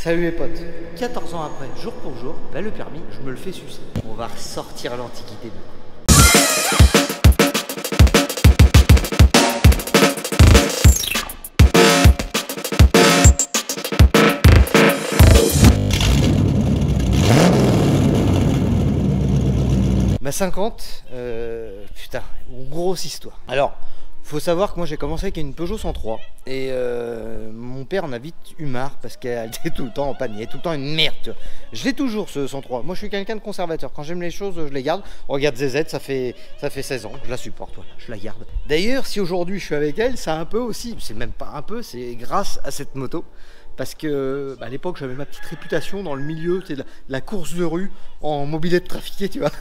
Salut les potes, 14 ans après, jour pour jour, bah le permis, je me le fais sucer. On va ressortir l'antiquité du coup. Ma 50, putain, grosse histoire. Alors, faut savoir que moi j'ai commencé avec une Peugeot 103 et mon père en a vite eu marre parce qu'elle était tout le temps en panne, elle est tout le temps une merde. Tu vois. Je l'ai toujours ce 103. Moi je suis quelqu'un de conservateur. Quand j'aime les choses, je les garde. Regarde ZZ, ça fait 16 ans, je la supporte, voilà, je la garde. D'ailleurs, si aujourd'hui je suis avec elle, c'est un peu aussi, c'est même pas un peu, c'est grâce à cette moto. Parce que à l'époque j'avais ma petite réputation dans le milieu de la course de rue en mobilette trafiquée, tu vois.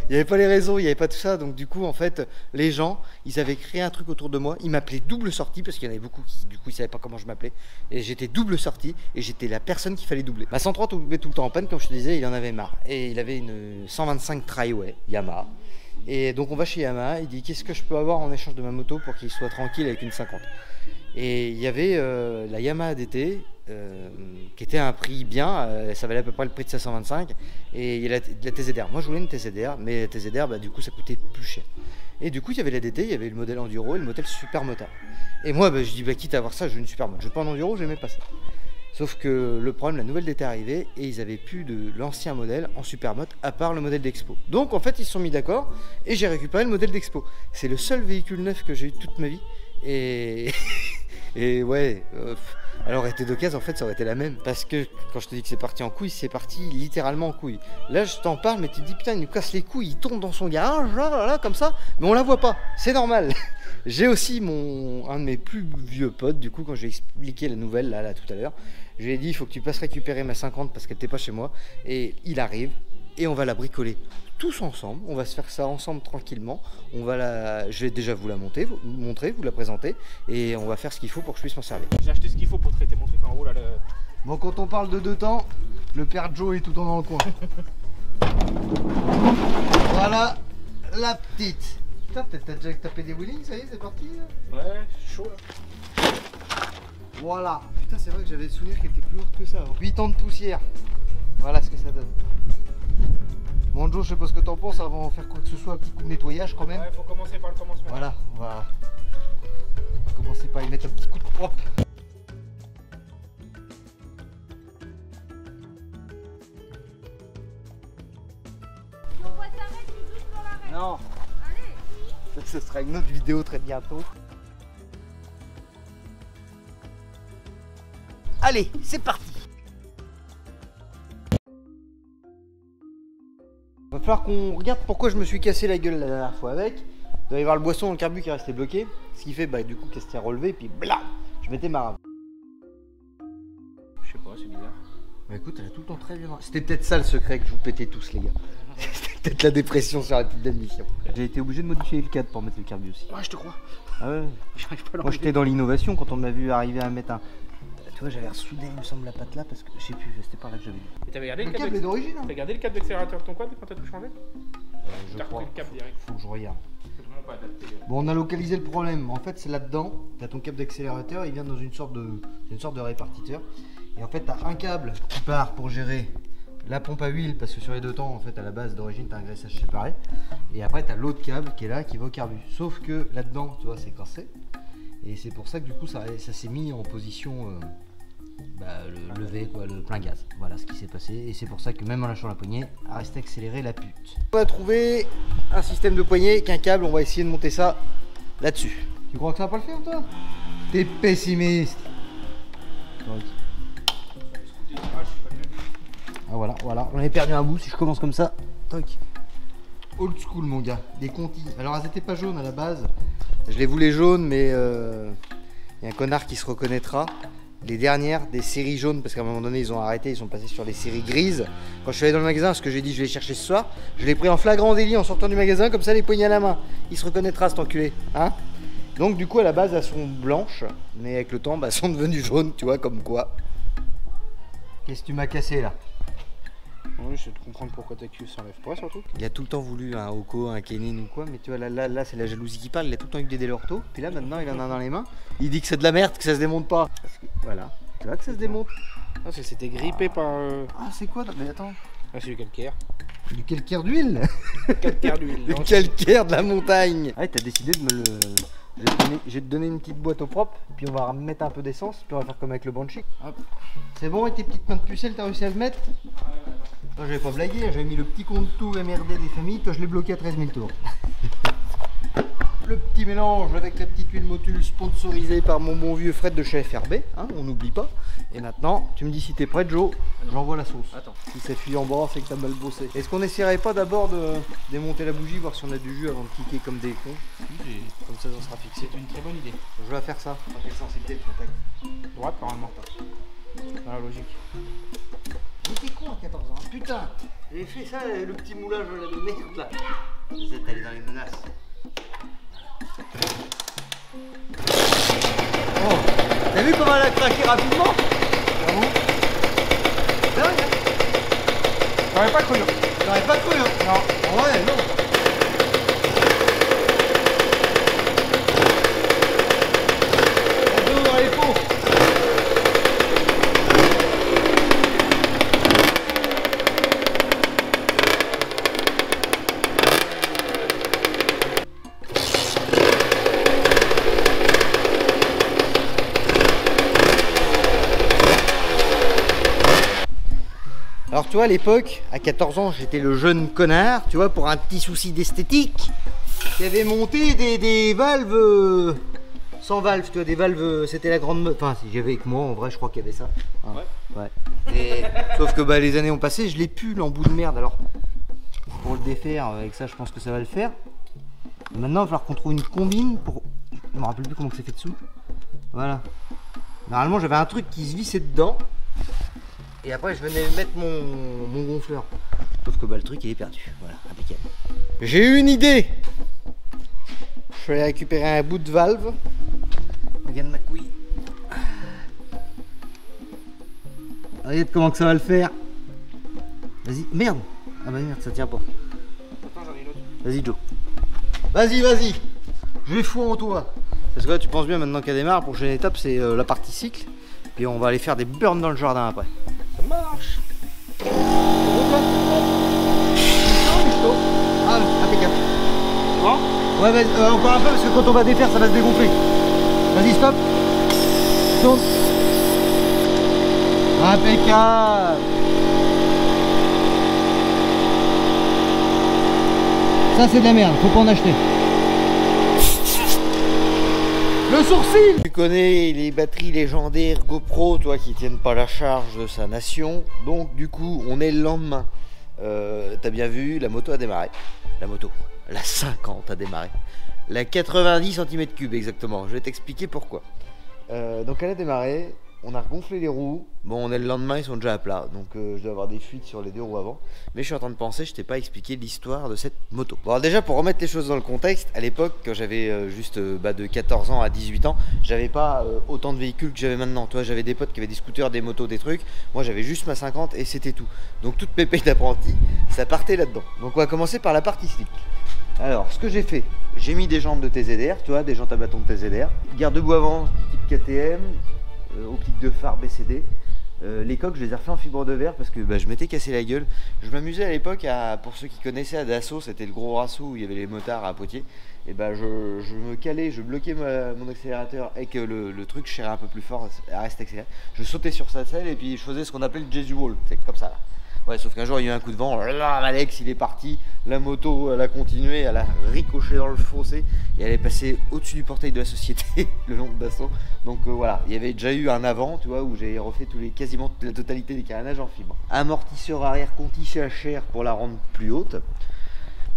Il n'y avait pas les réseaux, il n'y avait pas tout ça, donc du coup en fait les gens ils avaient créé un truc autour de moi, ils m'appelaient double sortie parce qu'il y en avait beaucoup qui du coup ils savaient pas comment je m'appelais et j'étais double sortie et j'étais la personne qu'il fallait doubler. Ma 103 tombait tout le temps en panne comme je te disais, il en avait marre et il avait une 125 Triway Yamaha et donc on va chez Yamaha, il dit qu'est-ce que je peux avoir en échange de ma moto pour qu'il soit tranquille avec une 50 et il y avait la Yamaha DT qui était à un prix bien, ça valait à peu près le prix de sa 125 et il y a la TZR. Moi je voulais une TZR, mais la TZR bah, du coup ça coûtait plus cher. Et du coup il y avait la DT, il y avait le modèle Enduro et le modèle Supermotard. Et moi bah, je dis bah, quitte à avoir ça, je veux une Supermoto. Je veux pas un Enduro, j'aimais pas ça. Sauf que le problème, la nouvelle DT est arrivée et ils avaient plus de l'ancien modèle en Supermoto à part le modèle d'Expo. Donc en fait ils se sont mis d'accord et j'ai récupéré le modèle d'Expo. C'est le seul véhicule neuf que j'ai eu toute ma vie et et ouais. Alors été d'occasion en fait ça aurait été la même parce que quand je te dis que c'est parti en couille, c'est parti littéralement en couille. Là je t'en parle mais tu te dis putain il nous casse les couilles, il tourne dans son garage là comme ça, mais on la voit pas, c'est normal. J'ai aussi un de mes plus vieux potes du coup quand j'ai expliqué la nouvelle là tout à l'heure, je lui ai dit il faut que tu passes récupérer ma 50 parce qu'elle n'était pas chez moi et il arrive et on va la bricoler tous ensemble, on va se faire ça ensemble tranquillement, je vais déjà vous la montrer, vous la présenter et on va faire ce qu'il faut pour que je puisse m'en servir. J'ai acheté ce qu'il faut pour traiter mon truc en haut là. Bon quand on parle de 2 temps, le père Joe est tout le temps dans le coin. Voilà la petite. Putain t'as déjà tapé des wheelings, ça y est c'est parti là. Ouais, chaud là. Voilà. Putain c'est vrai que j'avais le souvenir qu'elle était plus lourde que ça. 8 ans de poussière. Voilà ce que ça donne. Bon Joe, je sais pas ce que t'en penses avant de faire quoi que ce soit, un petit coup de nettoyage quand même. Ouais, faut commencer par le commencement. Voilà, on va commencer par y mettre un petit coup de propre. On va s'arrêter tout juste pour l'arrêt. Non, Allez. ce sera une autre vidéo très bientôt. Allez, c'est parti. Va falloir qu'on regarde pourquoi je me suis cassé la gueule la dernière fois avec. Il doit y avoir le boisson dans le carbu qui est resté bloqué. Ce qui fait bah, du coup qu'elle s'était relevée et puis blam, je m'étais marre. Je sais pas, c'est bizarre. Bah écoute, elle a tout le temps très bien. C'était peut-être ça le secret que je vous pétais tous les gars. C'était peut-être la dépression sur la petite admission. J'ai été obligé de modifier le cadre pour mettre le carbu aussi. Ouais, je te crois. Ah ouais. J'arrive pas à Moi j'étais dans l'innovation quand on m'a vu arriver à mettre un... Tu vois j'avais ressoudé il me semble la patte là parce que je sais plus, c'était par là que j'avais vu. Et t'avais gardé Le câble est d'origine hein. T'as gardé le câble d'accélérateur de ton quad quand t'as tout changé? Je T'as crois. repris le câble direct. Faut que je regarde. C'est vraiment pas adapté. Bon on a localisé le problème. En fait c'est là-dedans. T'as ton câble d'accélérateur, il vient dans une sorte de répartiteur. Et en fait t'as un câble qui part pour gérer la pompe à huile parce que sur les 2 temps en fait à la base d'origine t'as un graissage séparé. Et après t'as l'autre câble qui est là qui va au carbu. Sauf que là-dedans tu vois c'est cassé. Et c'est pour ça que du coup ça s'est mis en position le levé quoi, le plein gaz. Voilà ce qui s'est passé et c'est pour ça que même en lâchant la poignée, à rester accéléré la pute. On va trouver un système de poignée qu'un câble, on va essayer de monter ça là-dessus. Tu crois que ça va pas le faire toi? T'es pessimiste. Ah voilà, j'en ai perdu un bout si je commence comme ça. Toc. Old school mon gars, des contis. Alors elles étaient pas jaunes à la base. Je les voulais jaunes mais y a un connard qui se reconnaîtra. Les dernières des séries jaunes parce qu'à un moment donné ils ont arrêté, ils sont passés sur les séries grises. Quand je suis allé dans le magasin, ce que j'ai dit je vais les chercher ce soir, je l'ai pris en flagrant délit en sortant du magasin comme ça les poignées à la main. Il se reconnaîtra cet enculé, hein. Donc du coup à la base elles sont blanches, mais avec le temps elles sont devenues jaunes, tu vois comme quoi. Qu'est-ce que tu m'as cassé là? Oui, j'essaie de comprendre pourquoi ta queue s'enlève pas surtout. Il a tout le temps voulu un Oko, un Kenin ou quoi, mais tu vois là c'est la jalousie qui parle, il a tout le temps eu des Delorto, puis là maintenant il en a dans les mains, il dit que c'est de la merde, que ça se démonte pas. Parce que, voilà, tu vois que ça se démonte. Ah, c'était grippé par. Ah, c'est quoi? Mais attends. Ah, c'est du calcaire. Du calcaire d'huile. Calcaire d'huile. Le calcaire de la montagne. Ah, t'as décidé de me le... Je vais te donner une petite boîte au propre, puis on va remettre un peu d'essence, puis on va faire comme avec le Banshee. Hop. C'est bon, avec tes petites mains de pucelle, t'as réussi à le mettre? Toi, j'avais pas blagué, j'avais mis le petit compte tour MRD des familles, toi je l'ai bloqué à 13 000 tours. Le petit mélange avec la petite huile Motul sponsorisée par mon bon vieux Fred de chez FRB, hein, on n'oublie pas. Et maintenant, tu me dis si t'es prêt, Joe, j'envoie la sauce. Attends. Si ça fuit en bras, c'est que t'as mal bossé. Est-ce qu'on essaierait pas d'abord de démonter la bougie, voir si on a du jus avant de cliquer comme des cons? Comme ça, ça sera fixé. C'est une très bonne idée. Je vais faire ça. Quelle sensibilité de contact? Droite, normalement. Dans la logique. Mais t'es con à 14 ans, putain! J'ai fait ça, le petit moulage de merde là. Vous êtes allé dans les menaces. Oh! T'as vu comment elle a craqué rapidement? Bravo. C'est dingue, hein? J'aurais pas cru. J'aurais pas cru, hein? Non. Ouais, non. La dos dans les pots. Alors tu vois, à l'époque, à 14 ans, j'étais le jeune connard, tu vois, pour un petit souci d'esthétique, qui avait monté des valves sans valve, tu vois, des valves, c'était la grande mode. Enfin, si j'avais avec moi, en vrai, je crois qu'il y avait ça. Hein. Ouais. Et, sauf que bah, les années ont passé, je l'ai pu, l'embout de merde. Alors, pour le défaire, avec ça, je pense que ça va le faire. Maintenant, il va falloir qu'on trouve une combine pour... Je me rappelle plus comment c'est fait dessous. Voilà. Normalement, j'avais un truc qui se vissait dedans. Et après je venais mettre mon gonfleur. Sauf que bah, le truc il est perdu. Voilà, impeccable. J'ai eu une idée. Je vais aller récupérer un bout de valve. Regarde ma couille. Regarde comment que ça va le faire. Vas-y, merde. Ah bah merde, ça tient pas. Attends, j'en ai une autre. Vas-y Joe. Vas-y. Je vais fou en toi. Parce que là tu penses bien maintenant qu'elle démarre, la prochaine étape c'est la partie cycle. Puis on va aller faire des burns dans le jardin après. Ça marche. Ah, impeccable. Bon. Ouais, vas-y, encore un peu parce que quand on va défaire, ça va se dégonfler. Vas-y, stop. Tourne. Impeccable. Ça, c'est de la merde, faut pas en acheter. Le sourcil. Tu connais les batteries légendaires GoPro, toi, qui tiennent pas la charge de sa nation. Donc, du coup, on est le lendemain. T'as bien vu, la moto a démarré. La 50 a démarré. La 90 cm3 exactement. Je vais t'expliquer pourquoi. Donc elle a démarré, on a regonflé les roues. Bon, on est le lendemain, ils sont déjà à plat. Donc je dois avoir des fuites sur les deux roues avant. Mais je suis en train de penser, je t'ai pas expliqué l'histoire de cette moto. Bon, alors déjà pour remettre les choses dans le contexte, à l'époque, quand j'avais juste de 14 ans à 18 ans, j'avais pas autant de véhicules que j'avais maintenant. Toi, j'avais des potes qui avaient des scooters, des motos, des trucs. Moi, j'avais juste ma 50 et c'était tout. Donc toutes mes payes d'apprenti, ça partait là-dedans. Donc on va commencer par la partie slip. Alors, ce que j'ai fait, j'ai mis des jantes de TZR, tu vois, des jantes à bâton de TZR, garde-boue avant, type KTM, optique de phare BCD. Les coques, je les ai refait en fibre de verre parce que bah, je m'étais cassé la gueule. Je m'amusais à l'époque, pour ceux qui connaissaient à Dassault, c'était le gros Rasso où il y avait les motards à Poitiers. Et bah, je me calais, je bloquais mon accélérateur et que le truc serrait un peu plus fort, à rester accéléré. Je sautais sur sa selle et puis je faisais ce qu'on appelait le Jesu Wall, c'est comme ça là. Ouais, sauf qu'un jour il y a eu un coup de vent, là, Alex il est parti, la moto elle a continué, elle a ricoché dans le fossé et elle est passée au-dessus du portail de la société le long de Dassault. Donc voilà, il y avait déjà eu un avant, tu vois, où j'ai refait quasiment la totalité des carénages en fibre. Amortisseur arrière Conti CHR pour la rendre plus haute.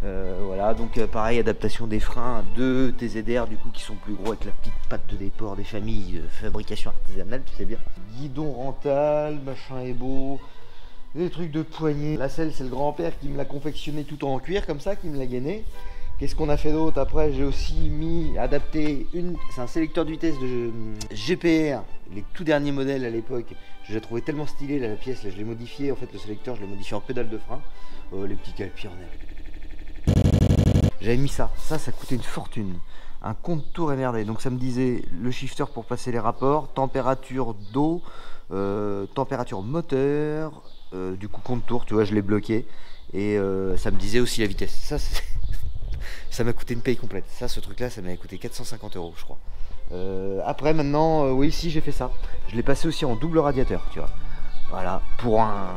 Voilà, donc pareil, adaptation des freins de TZR du coup qui sont plus gros avec la petite patte de déport des familles, fabrication artisanale, tu sais bien. Guidon rental, machin est beau. Des trucs de poignée. La selle, c'est le grand-père qui me l'a confectionné tout en cuir comme ça, qui me l'a gainé. Qu'est-ce qu'on a fait d'autre? Après, j'ai aussi adapté c'est un sélecteur de vitesse de GPR, les tout derniers modèles à l'époque. Je l'ai trouvé tellement stylé là, la pièce, là, je l'ai modifié. En fait, le sélecteur, je l'ai modifié en pédale de frein. Les petits calpires, j'avais mis ça. Ça coûtait une fortune. un compte tour émerdé. Donc ça me disait le shifter pour passer les rapports, température d'eau, température moteur, du coup compte tour, tu vois, je l'ai bloqué. Et ça me disait aussi la vitesse. Ça, ça m'a coûté une paye complète. Ça, ce truc-là, ça m'a coûté 450 €, je crois. Après, maintenant, oui, si, j'ai fait ça. Je l'ai passé aussi en double radiateur, tu vois. Voilà, pour un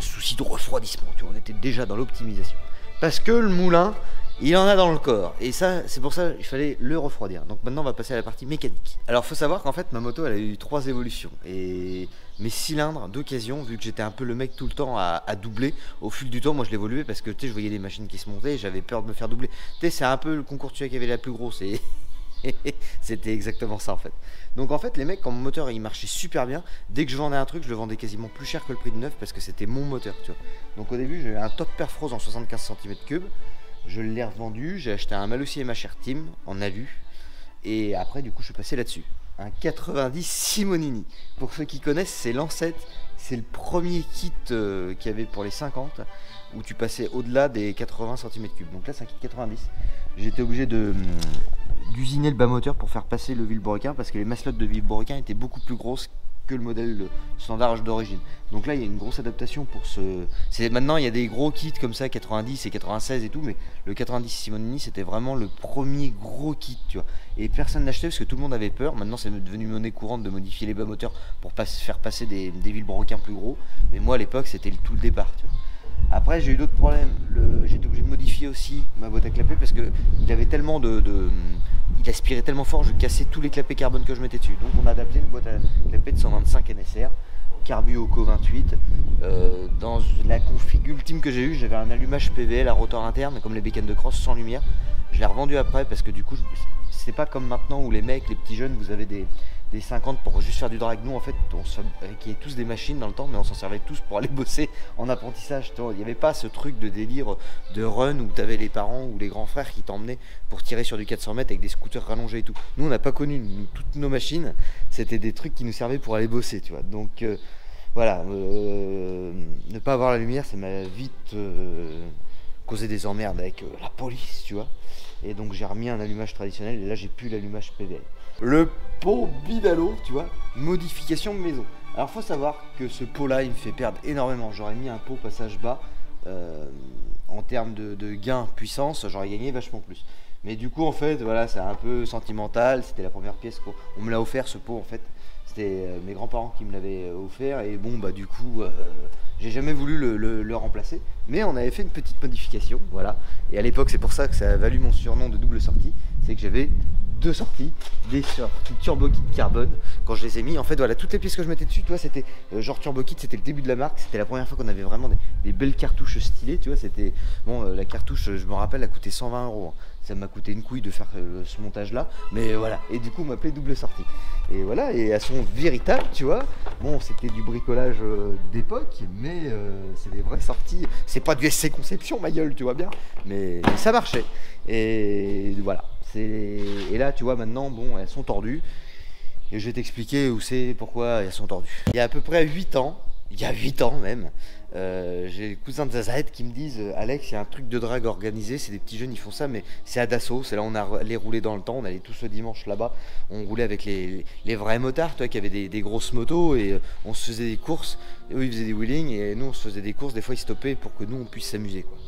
souci de refroidissement, tu vois, on était déjà dans l'optimisation. Parce que le moulin, il en a dans le corps. Et ça, c'est pour ça qu'il fallait le refroidir. Donc maintenant, on va passer à la partie mécanique. Alors, faut savoir qu'en fait, ma moto, elle a eu 3 évolutions. Et mes cylindres d'occasion, vu que j'étais un peu le mec tout le temps à doubler, au fil du temps, moi, je l'évoluais parce que, tu sais, je voyais des machines qui se montaient et j'avais peur de me faire doubler. Tu sais, c'est un peu le concours de celui qui avait la plus grosse. Et c'était exactement ça, en fait. Donc, en fait, les mecs, quand mon moteur, il marchait super bien, dès que je vendais un truc, je le vendais quasiment plus cher que le prix de neuf parce que c'était mon moteur, tu vois. Donc, au début, j'ai eu un top perfrose en 75 cm3. Je l'ai revendu, j'ai acheté un Malossi MHR Team en alu. Et après, du coup, je suis passé là-dessus. Un 90 Simonini. Pour ceux qui connaissent, c'est l'ancêtre. C'est le premier kit qu'il y avait pour les 50, où tu passais au-delà des 80 cm3. Donc là, c'est un kit 90. J'étais obligé d'usiner le bas moteur pour faire passer le vilebrequin, parce que les masselottes de vilebrequin étaient beaucoup plus grosses que le modèle standard d'origine. Donc là, il y a une grosse adaptation pour ce... Maintenant, il y a des gros kits comme ça, 90 et 96 et tout, mais le 90 Simonini, c'était vraiment le premier gros kit, tu vois. Et personne n'achetait parce que tout le monde avait peur. Maintenant, c'est devenu monnaie courante de modifier les bas moteurs pour faire passer des vilebrequins plus gros. Mais moi, à l'époque, c'était tout le départ, tu vois. Après, j'ai eu d'autres problèmes. J'étais obligé de modifier aussi ma boîte à clapets parce que il avait tellement il aspirait tellement fort, je cassais tous les clapets carbone que je mettais dessus. Donc on a adapté une boîte à clapets de 125 NSR, Carbu Oco 28. Dans la config ultime que j'ai eue, j'avais un allumage PVL à rotor interne, comme les bécanes de cross, sans lumière. Je l'ai revendu après parce que du coup, c'est pas comme maintenant où les mecs, les petits jeunes, vous avez des 50 pour juste faire du drag. Nous, en fait, on fabriquait tous des machines dans le temps, mais on s'en servait tous pour aller bosser en apprentissage. Il n'y avait pas ce truc de délire de run où tu avais les parents ou les grands frères qui t'emmenaient pour tirer sur du 400 mètres avec des scooters rallongés et tout. Nous, on n'a pas connu. Toutes nos machines, c'était des trucs qui nous servaient pour aller bosser, tu vois. Donc, voilà, ne pas avoir la lumière, ça m'a vite causé des emmerdes avec la police, tu vois. Et donc, j'ai remis un allumage traditionnel et là, j'ai plus l'allumage PVL. Le pot Bidalo, tu vois, modification de maison. Alors faut savoir que ce pot là, il me fait perdre énormément. J'aurais mis un pot passage bas, en termes de gain puissance, j'aurais gagné vachement plus. Mais du coup, en fait, voilà, c'est un peu sentimental. C'était la première pièce qu'on me l'a offert, ce pot, en fait. C'était mes grands-parents qui me l'avaient offert. Et bon, bah du coup, j'ai jamais voulu le remplacer. Mais on avait fait une petite modification, voilà. Et à l'époque, c'est pour ça que ça a valu mon surnom de double sortie. C'est que j'avais 2 sorties, des sorties turbo kit carbone. Quand je les ai mis, en fait, voilà, toutes les pièces que je mettais dessus, tu vois, c'était genre turbo kit, c'était le début de la marque. C'était la première fois qu'on avait vraiment des belles cartouches stylées, tu vois. C'était bon, la cartouche, je me rappelle, elle a coûté 120 €. Hein. Ça m'a coûté une couille de faire ce montage là, mais voilà. Et du coup, on m'appelait double sortie. Et voilà, et elles sont véritables, tu vois. Bon, c'était du bricolage d'époque, mais c'est des vraies sorties. C'est pas du SC Conception, ma gueule, tu vois bien, mais ça marchait. Et voilà. Et là, tu vois, maintenant, bon, elles sont tordues. Et je vais t'expliquer où c'est, pourquoi elles sont tordues. Il y a à peu près 8 ans, il y a 8 ans même, j'ai les cousins de Zazaët qui me disent Alex, il y a un truc de drague organisé, c'est des petits jeunes, ils font ça, mais c'est à Dassault. C'est là où on allait rouler dans le temps, on allait tous le dimanche là-bas. On roulait avec les vrais motards, toi, qui avaient des grosses motos, et on se faisait des courses. Et eux, ils faisaient des wheelings, et nous, on se faisait des courses. Des fois, ils stoppaient pour que nous, on puisse s'amuser, quoi.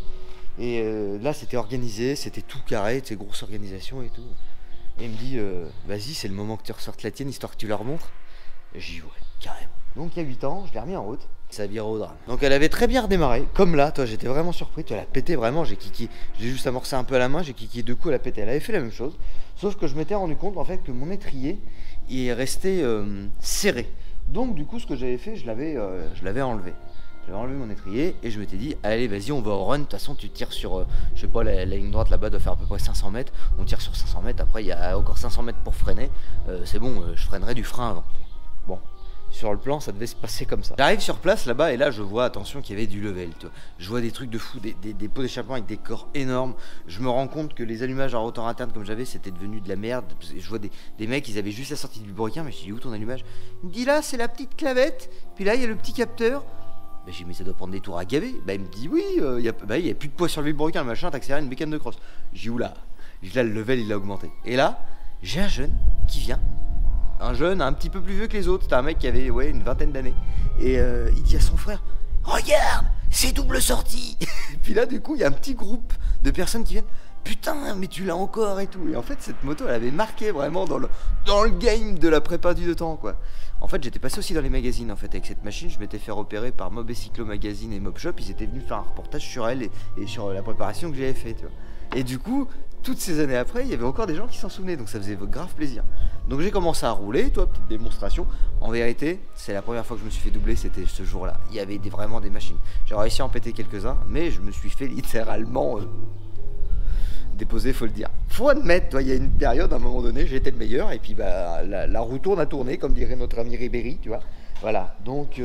Et là, c'était organisé, c'était tout carré, c'est grosse organisation et tout. Et il me dit, vas-y, c'est le moment que tu ressortes la tienne, histoire que tu leur montres. Et j'ai dit, ouais, carrément. Donc il y a 8 ans, je l'ai remis en route. Ça vire au drame. Donc elle avait très bien redémarré, comme là, toi, j'étais vraiment surpris. Tu elle a pété vraiment, j'ai kické. J'ai juste amorcé un peu à la main, j'ai kické 2 coups, elle a pété. Elle avait fait la même chose, sauf que je m'étais rendu compte en fait que mon étrier il est resté serré. Donc du coup, ce que j'avais fait, je l'avais enlevé. J'avais enlevé mon étrier et je m'étais dit, allez, vas-y, on va au run. De toute façon, tu tires sur, je sais pas, la ligne droite là-bas doit faire à peu près 500 mètres. On tire sur 500 mètres. Après, il y a encore 500 mètres pour freiner. C'est bon, je freinerai du frein avant. Bon, sur le plan, ça devait se passer comme ça. J'arrive sur place là-bas et là, je vois, attention, qu'il y avait du level. Tu vois. Je vois des trucs de fou, des pots d'échappement avec des corps énormes. Je me rends compte que les allumages à rotor interne comme j'avais, c'était devenu de la merde. Je vois des mecs, ils avaient juste la sortie du broquin, mais je dis, où ton allumage? Il me dit, là, c'est la petite clavette. Puis là, il y a le petit capteur. Bah, j'ai dit, mais ça doit prendre des tours à gaver. Bah, il me dit, oui, il y a plus de poids sur le vilebrequin, machin, t'accélères une bécane de crosse. J'ai dit, oula, Là, le level, il a augmenté. Et là, j'ai un jeune qui vient. Un jeune un petit peu plus vieux que les autres. C'était un mec qui avait une vingtaine d'années. Et il dit à son frère, regarde, c'est double sortie. Et puis là, du coup, il y a un petit groupe de personnes qui viennent. Putain, mais tu l'as encore et tout. Et en fait, cette moto, elle avait marqué vraiment dans le game de la prépa du 2 temps, quoi. En fait, j'étais passé aussi dans les magazines, en fait, avec cette machine. Je m'étais fait repérer par Mob et Cyclo Magazine et Mob Shop. Ils étaient venus faire un reportage sur elle et sur la préparation que j'avais fait, tu vois. Et du coup, toutes ces années après, il y avait encore des gens qui s'en souvenaient. Donc ça faisait grave plaisir. Donc j'ai commencé à rouler, toi, petite démonstration. En vérité, c'est la première fois que je me suis fait doubler, c'était ce jour-là. Il y avait vraiment des machines. J'ai réussi à en péter quelques-uns, mais je me suis fait littéralement... déposé, faut le dire. Faut admettre, toi, il y a une période, à un moment donné, j'étais le meilleur, et puis bah, la roue tourne à tourner, comme dirait notre ami Ribéry, tu vois. Voilà, donc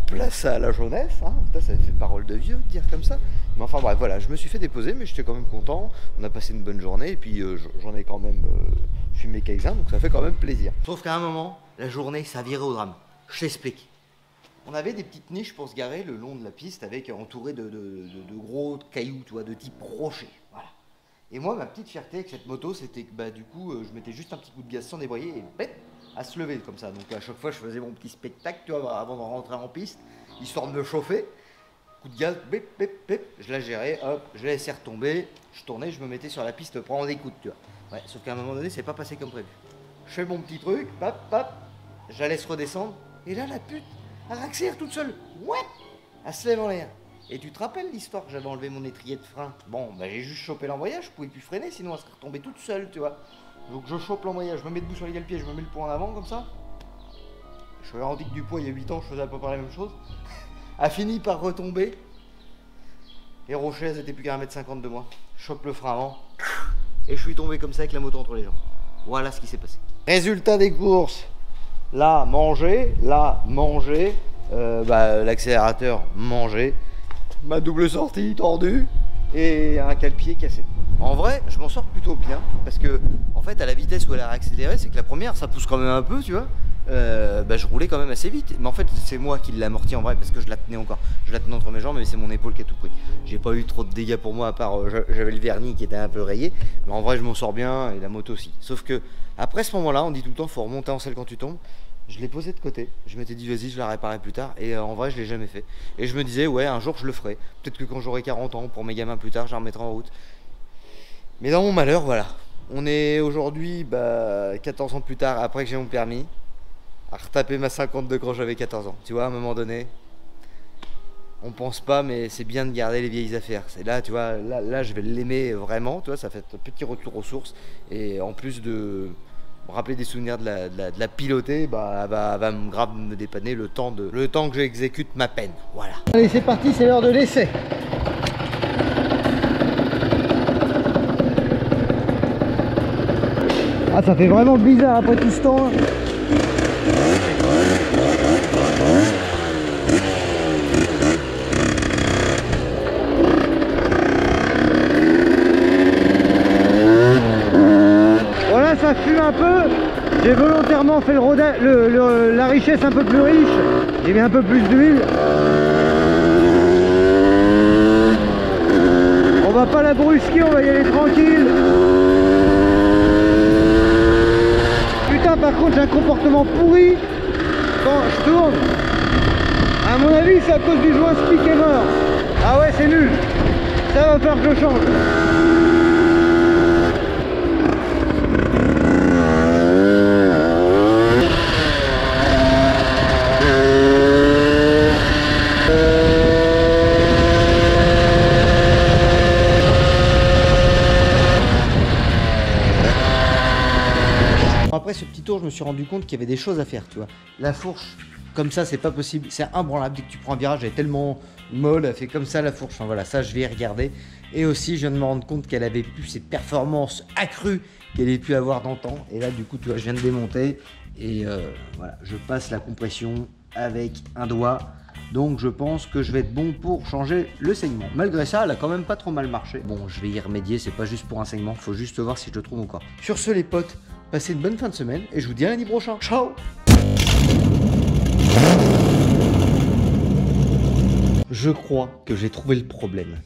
place à la jeunesse, hein. Putain, ça fait parole de vieux de dire comme ça. Mais enfin bref, voilà, je me suis fait déposer, mais j'étais quand même content. On a passé une bonne journée, et puis j'en ai quand même fumé quelques-uns, donc ça fait quand même plaisir. Sauf qu'à un moment, la journée, ça virait au drame. Je t'explique. On avait des petites niches pour se garer le long de la piste, avec entouré de gros cailloux, tu vois, de type rocher. Voilà. Et moi, ma petite fierté avec cette moto, c'était que bah, du coup, je mettais juste un petit coup de gaz sans débrayer et bête, à se lever comme ça. Donc à chaque fois, je faisais mon petit spectacle, tu vois, avant de rentrer en piste, histoire de me chauffer. Coup de gaz, bip, bip, bip, je la gérais, hop, je la laissais retomber, je tournais, je me mettais sur la piste, prendre des coups, tu vois. Ouais, sauf qu'à un moment donné, c'est pas passé comme prévu. Je fais mon petit truc, pap, pap, je la laisse redescendre, et là, la pute, elle accélère toute seule. What? Elle se lève en l'air. Et tu te rappelles l'histoire que j'avais enlevé mon étrier de frein? Bon, bah j'ai juste chopé l'embrayage, je pouvais plus freiner, sinon elle serait retombée toute seule, tu vois. Donc je chope l'embrayage, je me mets debout sur les galpiers, je me mets le poids en avant comme ça. Je suis rendu que du poids, il y a 8 ans, je faisais à peu près la même chose. A fini par retomber. Les rochers, elles étaient plus qu'à 1,50 m de moi. Je chope le frein avant. Et je suis tombé comme ça avec la moto entre les jambes. Voilà ce qui s'est passé. Résultat des courses. Là, manger. Là, manger. L'accélérateur, manger. Ma double sortie tendue. Et un cale-pied cassé. En vrai, je m'en sors plutôt bien. Parce que, en fait, à la vitesse où elle a accéléré, c'est que la première, ça pousse quand même un peu, tu vois. Je roulais quand même assez vite, mais en fait c'est moi qui l'ai amorti en vrai parce que je la tenais encore, je la tenais entre mes jambes, mais c'est mon épaule qui a tout pris. J'ai pas eu trop de dégâts pour moi à part j'avais le vernis qui était un peu rayé, mais en vrai je m'en sors bien et la moto aussi. Sauf que après ce moment là, on dit tout le temps faut remonter en selle quand tu tombes. Je l'ai posé de côté, je m'étais dit vas-y je la réparerai plus tard et en vrai je l'ai jamais fait. Et je me disais ouais un jour je le ferai, peut-être que quand j'aurai 40 ans pour mes gamins plus tard je la remettrai en route. Mais dans mon malheur voilà, on est aujourd'hui 14 ans plus tard après que j'ai mon permis. À retaper ma 52 quand j'avais 14 ans. Tu vois, à un moment donné, on pense pas, mais c'est bien de garder les vieilles affaires. C'est là, tu vois, là je vais l'aimer vraiment, tu vois, ça fait un petit retour aux sources. Et en plus de me rappeler des souvenirs de la piloter, elle va grave me dépanner le temps que j'exécute ma peine. Voilà. Allez, c'est parti, c'est l'heure de l'essai. Ah, ça fait vraiment bizarre après tout ce temps. Voilà, ça fume un peu. J'ai volontairement fait la richesse un peu plus riche. J'ai mis un peu plus d'huile. On va pas la brusquer, on va y aller tranquille. Putain, par contre j'ai un comportement pourri quand je tourne. À mon avis c'est à cause du joint spi qui est mort. Ah ouais, c'est nul. Ça va faire que je change. Après ce petit tour, je me suis rendu compte qu'il y avait des choses à faire, tu vois. La fourche, comme ça, c'est pas possible. C'est imbranlable. Dès que tu prends un virage, elle est tellement molle, elle fait comme ça la fourche. Enfin voilà, ça, je vais y regarder. Et aussi, je viens de me rendre compte qu'elle avait plus ces performances accrues qu'elle ait pu avoir d'antan. Et là, du coup, tu vois, je viens de démonter. Et voilà, je passe la compression avec un doigt. Donc je pense que je vais être bon pour changer le saignement. Malgré ça, elle a quand même pas trop mal marché. Bon, je vais y remédier, c'est pas juste pour un saignement, faut juste voir si je le trouve encore. Sur ce les potes, passez une bonne fin de semaine et je vous dis à lundi prochain. Ciao! Je crois que j'ai trouvé le problème.